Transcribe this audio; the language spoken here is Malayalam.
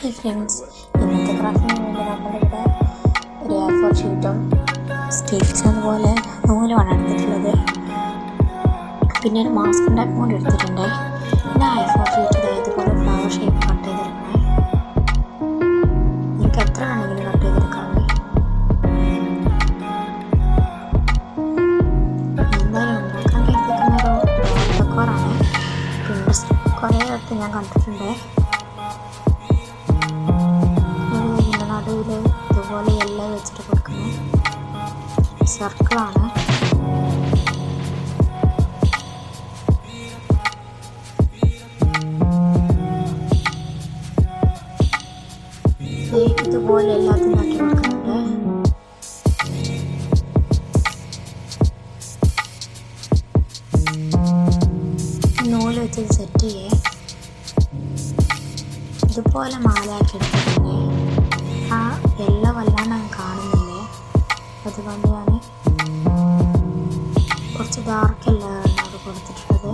ഹായ് ഫ്രണ്ട്സ്, ഇന്നത്തെ ക്രാഫ്റ്റിന് വേണ്ടി നമ്മളിവിടെ ഒരു A4 ഷീറ്റും സ്റ്റിച്ച് അതുപോലെ നൂലുമാണ് എടുത്തിട്ടുള്ളത്. പിന്നെ ഒരു മാസ്ക് ടാപ്പ് കൂടി എടുത്തിട്ടുണ്ട്. പിന്നെ A4 ഷീറ്റ് ഇതുപോലെ ഫ്ലവർ ഷേപ്പ് കട്ട് ചെയ്തെടുക്കണേ. നിങ്ങൾക്ക് എത്ര വേണമെങ്കിലും കട്ട് ചെയ്തെടുക്കാമേ. എന്തായാലും ഉണ്ടാക്കാൻ കരുതിക്കുന്നൊരു ഡെക്കോറാണ്. പിന്നെ കുറേ അടുത്ത് ഞാൻ കണ്ടിട്ടുണ്ട്. നടുവിൽ ഇതുപോലെ എല്ലാം വെച്ചിട്ട് കൊടുക്കുന്നത് സർക്കിളാണ്. ഇതുപോലെ എല്ലാത്തിനും ആക്കി കൊടുക്കുന്നുണ്ട്. നൂല് വെച്ച് സെറ്റ് ചെയ്യേ. ഇതുപോലെ മാലയാക്കി എടുത്തിട്ടുണ്ട്. ആ എല്ലാം വല്ലാണ്ട് കാണുന്നില്ലേ, അതുകൊണ്ട് ഞാൻ കുറച്ച് ഡാർക്ക് എല്ലാം അത് കൊടുത്തിട്ടുള്ളത്.